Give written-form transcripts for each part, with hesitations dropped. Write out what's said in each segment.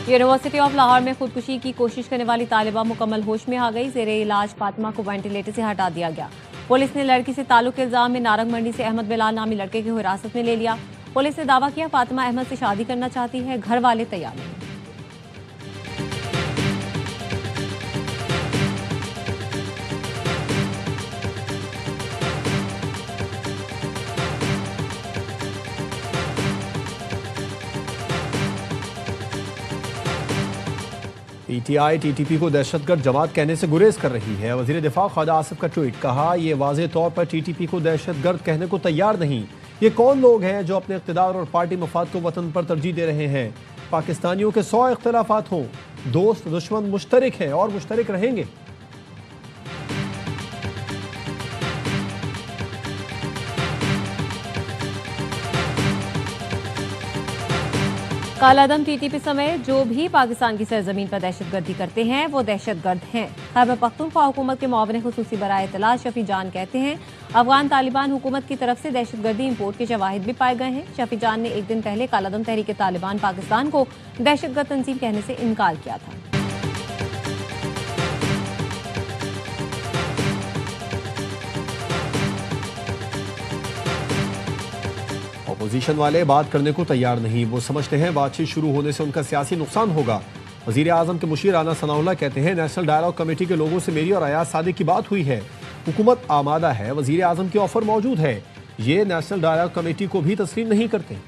University of Lahore में खुदकुशी की कोशिश करने वाली तालिबा मुकम्मल होश में आ गई। जेरे इलाज फातिमा को वेंटिलेटर से हटा दिया गया। पुलिस ने लड़की से ताल्लुक के इल्जाम में नारंग मंडी से अहमद बिलाल नामी लड़के को हिरासत में ले लिया। पुलिस ने दावा किया फातिमा अहमद से शादी करना चाहती है, घर वाले तैयार नहीं। पीटीआई टीटीपी को दहशतगर्द जमात कहने से गुरेज कर रही है। वजीर दिफा ख्वाजा आसिफ का ट्वीट, कहा यह वाज़ेह तौर पर टीटीपी को दहशतगर्द कहने को तैयार नहीं। ये कौन लोग हैं जो अपने इक़्तिदार और पार्टी मफाद को वतन पर तरजीह दे रहे हैं। पाकिस्तानियों के 100 इख्तिलाफात हों, दोस्त दुश्मन मुश्तरक हैं और मुश्तरक रहेंगे। कालादम टीटीपी समेत जो भी पाकिस्तान की सरजमीन पर दहशतगर्दी करते हैं वो दहशतगर्द हैं। खैबर पख्तूनख्वा हुकूमत के मुआविन खुसूसी बराए इत्तला शफी जान कहते हैं अफगान तालिबान हुकूमत की तरफ से दहशतगर्दी इंपोर्ट के शवाहिद भी पाए गए हैं। शफी जान ने एक दिन पहले कालादम तहरीक तालिबान पाकिस्तान को दहशतगर्द तंजीम कहने से इनकार किया था। अपोजिशन वाले बात करने को तैयार नहीं। वो समझते हैं बातचीत शुरू होने से उनका सियासी नुकसान होगा। वजीर आजम के मुशीर राना सनाउल्लाह कहते हैं नेशनल डायलॉग कमेटी के लोगों से मेरी और अयाज सादिक की बात हुई है। हुकूमत आमादा है, वजीर आजम की ऑफर मौजूद है। ये नेशनल डायलॉग कमेटी को भी तस्लीम नहीं करते।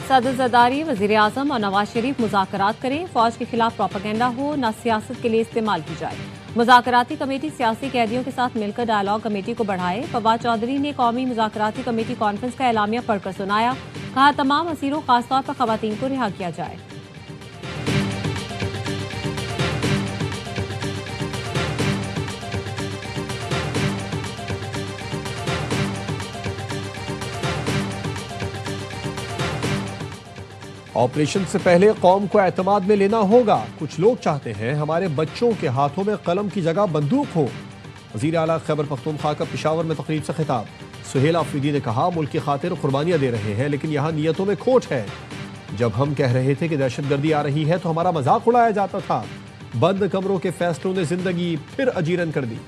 सदर जरदारी, वजीर आजम और नवाज शरीफ मुज़ाकरात करें। फौज के खिलाफ प्रोपेगेंडा हो न सियासत के लिए इस्तेमाल की जाए। मुज़ाकराती कमेटी सियासी कैदियों के साथ मिलकर डायलॉग कमेटी को बढ़ाए। फवाद चौधरी ने कौमी मुज़ाकराती कमेटी कॉन्फ्रेंस का एलामिया पढ़कर सुनाया। कहा तमाम असीरों खासतौर पर खवातीन को रिहा किया जाए। ऑपरेशन से पहले कौम को एतमाद में लेना होगा। कुछ लोग चाहते हैं हमारे बच्चों के हाथों में कलम की जगह बंदूक हो। वज़ीर आला खैबर पख्तूनख्वा का पेशावर में तकरीब से खिताब। सुहेल आफरीदी ने कहा मुल्क की खातिर कुर्बानियां दे रहे हैं लेकिन यहाँ नीयतों में खोट है। जब हम कह रहे थे कि दहशतगर्दी आ रही है तो हमारा मजाक उड़ाया जाता था। बंद कमरों के फैसलों ने जिंदगी फिर अजीरन कर दी।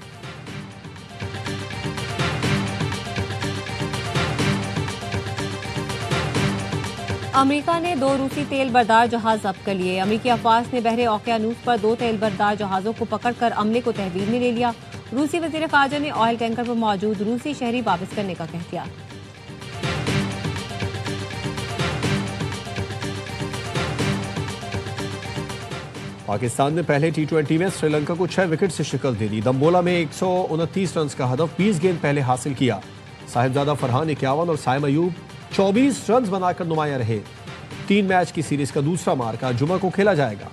अमेरिका ने 2 रूसी तेल बरदार जहाज जब्त कर लिए। अमेरिकी अफवाज ने बहरे ओकियानूस पर 2 तेल बरदार जहाजों को पकड़कर अमले को तहवील में ले लिया। रूसी वजीर खारजा ने ऑयल टैंकर पर मौजूद रूसी शहरी वापस करने का कह दिया। पाकिस्तान ने पहले T20 में श्रीलंका को 6 विकेट से शिकस्त दे दी। दम्बोला में 129 रन का हदफ 20 गेंद पहले हासिल किया। साहिबजादा फरहान 51 और साइम अयूब 24 रन बनाकर नुमाया रहे। 3 मैच की सीरीज का दूसरा मार्का जुमा को खेला जाएगा।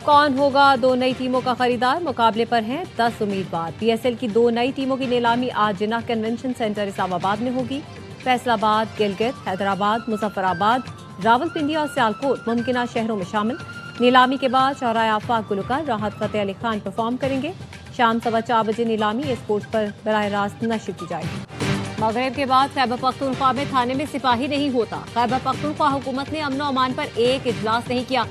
कौन होगा 2 नई टीमों का खरीदार? मुकाबले पर हैं 10 उम्मीदवार। PSL की 2 नई टीमों की नीलामी आज जिन्ना कन्वेंशन सेंटर इस्लामाबाद में होगी। फैसलाबाद, गिलगित, हैदराबाद, मुजफ्फराबाद, रावलपिंडी और सियालकोट मुमकिन शहरों में शामिल। नीलामी के बाद शौहराए आफाक गुलकार राहत फतेह अली खान परफॉर्म करेंगे। शाम 4:15 बजे नीलामी स्पोर्ट्स पर बराह रास्त नशर की जाएगी। मगरिब के बाद खैबर पख्तूनख्वा में थाने में सिपाही नहीं होता। खैबर पख्तूनख्वा हुकूमत ने अमन अमान पर एक इजलास नहीं किया।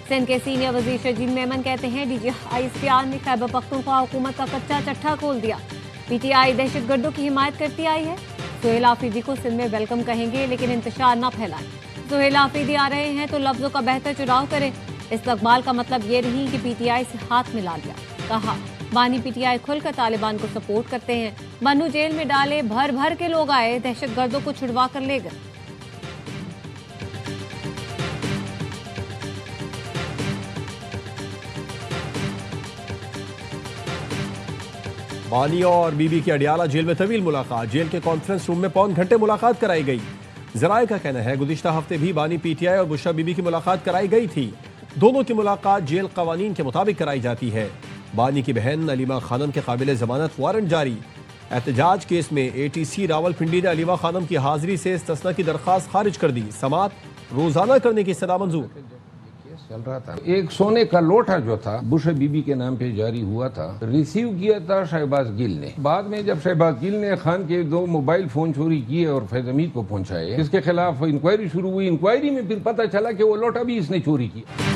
सिंध के सीनियर वजीर शजीद मेमन कहते हैं DGI इख्तियार ने खैबर पख्तूनख्वा हुकूमत का कच्चा चट्ठा खोल दिया। PTI दहशतगर्दों की हिमायत करती आई है। सुहेल आफरीदी को सिंध में वेलकम कहेंगे लेकिन इंतशार न फैलाएं। सुहेल आफरीदी आ रहे हैं तो लफ्जों का बेहतर चुनाव करें। इस्तकबाल का मतलब ये नहीं कि PTI से हाथ मिला लिया। कहा बानी PTI खुलकर तालिबान को सपोर्ट करते हैं। बन्नू जेल में डाले भर भर के लोग आए, दहशतगर्दों को छुड़वा कर ले गए। बानी और बीबी की अडियाला जेल में तवील मुलाकात। जेल के कॉन्फ्रेंस रूम में पौन घंटे मुलाकात कराई गई। जराये का कहना है गुज़िश्ता हफ्ते भी बानी PTI और बुशरा बीबी की मुलाकात कराई गई थी। दोनों की मुलाकात जेल कवानीन के मुताबिक कराई जाती है। बानी की बहन अलीमा खानम के काबिल जमानत वारंट जारी। एहतजाज केस में ATC रावलपिंडी ने अलीमा खानम की हाजिरी से इस्तिस्ना की दरख्वास्त खारिज कर दी। समात रोजाना करने की सलाह मंजूर। चल रहा था, एक सोने का लोटा जो था बुश बीबी के नाम पे जारी हुआ था, रिसीव किया था शहबाज गिल ने। बाद में जब शहबाज गिल ने खान के 2 मोबाइल फोन चोरी किए और फैज हमीद को पहुंचाए, इसके खिलाफ इंक्वायरी शुरू हुई। इंक्वायरी में फिर पता चला कि वो लोटा भी इसने चोरी किया।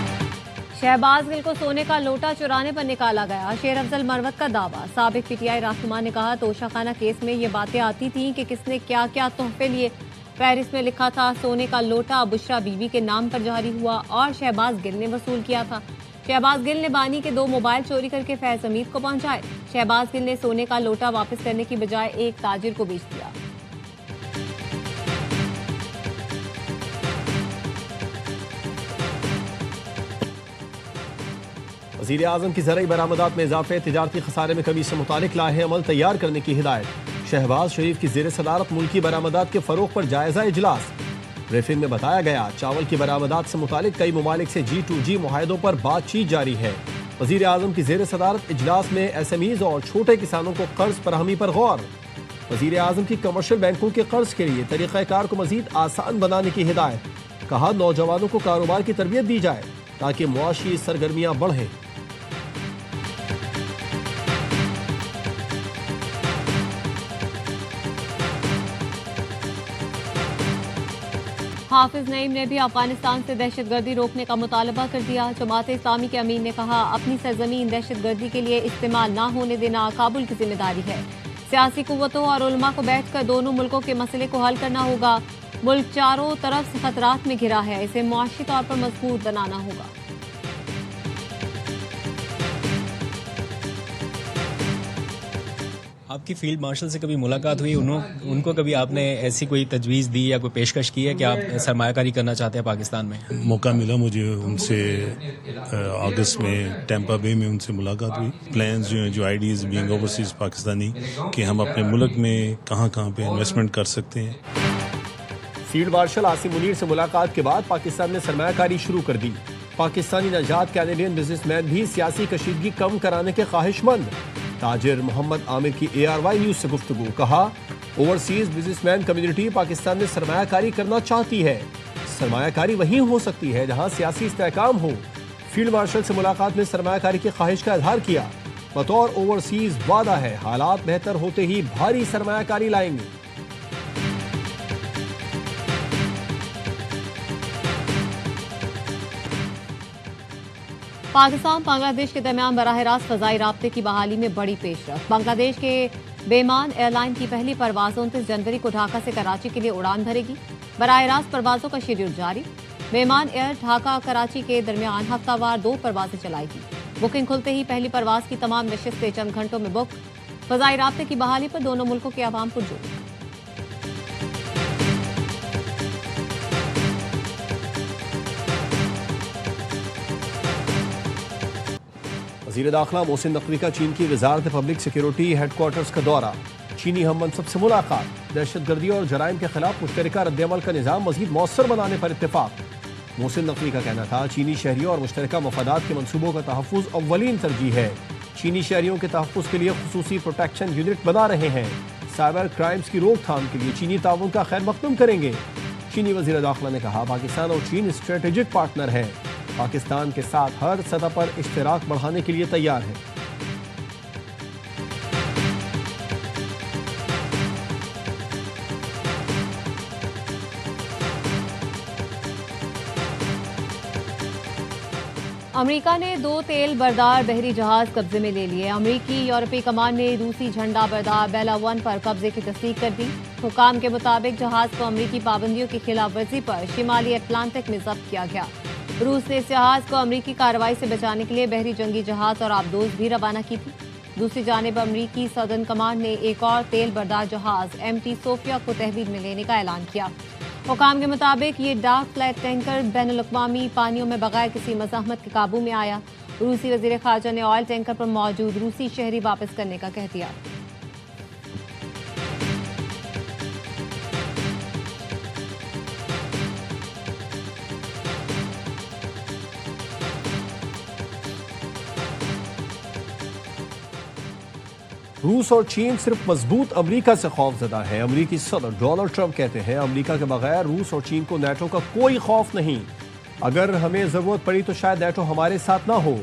शहबाज गिल को सोने का लोटा चुराने पर निकाला गया। शेर अफजल मरवत का दावा। साबिक PTI रहनुमा ने कहा तोशाखाना केस में ये बातें आती थीं कि किसने क्या क्या तोहफे लिए। पेरिस में लिखा था सोने का लोटा बुशरा बीबी के नाम पर जारी हुआ और शहबाज गिल ने वसूल किया था। शहबाज गिल ने बानी के 2 मोबाइल चोरी करके फैज हमीद को पहुंचाए। शहबाज गिल ने सोने का लोटा वापस करने की बजाय एक ताजिर को बेच दिया। वज़ीर आज़म की ज़रई बरामदात में इजाफे, तिजारती खसारे में कमी से मुतालिक लाहे अमल तैयार करने की हिदायत। शहबाज शरीफ की ज़ेर सदारत मुल्की बरामदात के फ़रोग़ पर जायज़ा इजलास। ब्रीफिंग में बताया गया चावल की बरामदात से मुतालिक कई ममालिक से G2G मुआहदों पर बातचीत जारी है। वज़ीर आज़म की ज़ेर सदारत इजलास में SMEs और छोटे किसानों को कर्ज फराहमी पर गौर। वज़ीर आज़म की कमर्शियल बैंकों के कर्ज के लिए तरीक़ाकार को मज़ीद आसान बनाने की हिदायत। कहा नौजवानों को कारोबार की तरबियत दी जाए ताकि मुआशी सरगर्मियाँ बढ़ें। हाफिज नईम ने भी अफगानिस्तान से दहशतगर्दी रोकने का मुतालबा कर दिया। जमात इस्लामी के अमीन ने कहा अपनी सरजमीन दहशतगर्दी के लिए इस्तेमाल न होने देना काबुल की जिम्मेदारी है। सियासी कुव्वतों और उलमा को बैठकर दोनों मुल्कों के मसले को हल करना होगा। मुल्क चारों तरफ से खतरात में घिरा है, इसे मुआशी तौर पर मजबूत बनाना होगा। आपकी फील्ड मार्शल से कभी मुलाकात हुई, उनको कभी आपने ऐसी कोई तजवीज़ दी या कोई पेशकश की है कि आप सरमायाकारी करना चाहते हैं पाकिस्तान में? मौका मिला मुझे उनसे अगस्त में टेम्पा बे में उनसे मुलाकात हुई। प्लान्स जो हैं, जो आइडियाज़ बीइंग ओवरसीज पाकिस्तानी कि हम अपने मुल्क में कहाँ पे इन्वेस्टमेंट कर सकते हैं। फील्ड मार्शल आसिम मुनीर से मुलाकात के बाद पाकिस्तान ने सरमायाकारी शुरू कर दी। पाकिस्तानी नजात कैनेडियन बिजनेसमैन भी सियासी कशीदगी कम कराने के ख्वाहिशमंद। ताजिर मोहम्मद आमिर की ARY न्यूज से गुफ्तगू। कहा ओवरसीज बिजनेसमैन कम्युनिटी पाकिस्तान में सरमायाकारी करना चाहती है। सरमायाकारी वहीं हो सकती है जहां सियासी इस्तेहकाम हो। फील्ड मार्शल से मुलाकात में सरमायाकारी की ख्वाहिश का इजहार किया। बतौर ओवरसीज वादा है हालात बेहतर होते ही भारी सरमायाकारी लाएंगे। पाकिस्तान बांग्लादेश के दरमियान बराह रास्त फजाई राब्ते की बहाली में बड़ी पेशरफ। बांग्लादेश के बेमान एयरलाइन की पहली परवाज 29 जनवरी को ढाका से कराची के लिए उड़ान भरेगी। बराह रास्त परवाजों का शेड्यूल जारी। बेमान एयर ढाका कराची के दरमियान हफ्तावार 2 परवाजें चलाएगी। बुकिंग खुलते ही पहली परवाज की तमाम नशिस्तें चंद घंटों में बुक। फजाई राब्ते की बहाली पर दोनों मुल्कों के अवाम पुरजोर। वज़ीर दाखिला मोहसिन नकवी का चीन की वजारत पब्लिक सिक्योरिटी हेडक्वार्टर्स का दौरा। चीनी हम मनसब से मुलाकात। दहशतगर्दी और जराइम के खिलाफ मुश्तरका रद्दअमल का निज़ाम मज़ीद मौसर बनाने पर इत्तेफाक। मोहसिन नकवी का कहना था चीनी शहरियों और मुश्तरका मफादात के मनसूबों का तहफ़्फ़ुज़ अव्वलीन तरजीह है। चीनी शहरियों के तहफ़्फ़ुज़ के लिए खुसूसी प्रोटेक्शन यूनिट बना रहे हैं। साइबर क्राइम्स की रोकथाम के लिए चीनी ताउन का खैर मकदम करेंगे। चीनी वज़ीर दाखिला ने कहा पाकिस्तान और चीन स्ट्रेटेजिक पार्टनर है। पाकिस्तान के साथ हर सतह पर इश्तिराक बढ़ाने के लिए तैयार है। अमेरिका ने 2 तेल बरदार बहरी जहाज कब्जे में ले लिए। अमेरिकी यूरोपीय कमान ने रूसी झंडा बरदार बेला 1 पर कब्जे की तस्दीक कर दी। हुकाम के मुताबिक जहाज को अमेरिकी पाबंदियों की खिलाफ वर्जी पर शिमाली अटलांटिक में जब्त किया गया। रूस ने इस जहाज को अमेरिकी कार्रवाई से बचाने के लिए बहरी जंगी जहाज और आबदोज भी रवाना की थी। दूसरी जानिब अमेरिकी सदर्न कमांड ने एक और तेल बरदार जहाज MT सोफिया को तहवील में लेने का ऐलान किया। हुकाम के मुताबिक ये डार्क फ्लैट टैंकर बैनुल-अक़वामी पानियों में बगैर किसी मज़ाहमत के काबू में आया। रूसी वज़ीर ख़ारजा ने ऑयल टैंकर पर मौजूद रूसी शहरी वापस करने का कह दिया। रूस और चीन सिर्फ मजबूत अमेरिका से खौफजदा है। अमेरिकी सदर डोनाल्ड ट्रंप कहते हैं अमेरिका के बगैर रूस और चीन को नेटो का कोई खौफ नहीं। अगर हमें जरूरत पड़ी तो शायद नेटो हमारे साथ ना हो।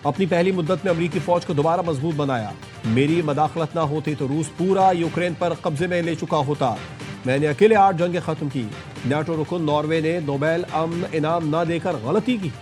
अपनी पहली मुद्दत में अमेरिकी फौज को दोबारा मजबूत बनाया। मेरी मदाखलत ना होती तो रूस पूरा यूक्रेन पर कब्जे में ले चुका होता। मैंने अकेले 8 जंगें खत्म की। नेटो रुकन नॉर्वे ने नोबेल अमन इनाम न देकर गलती की।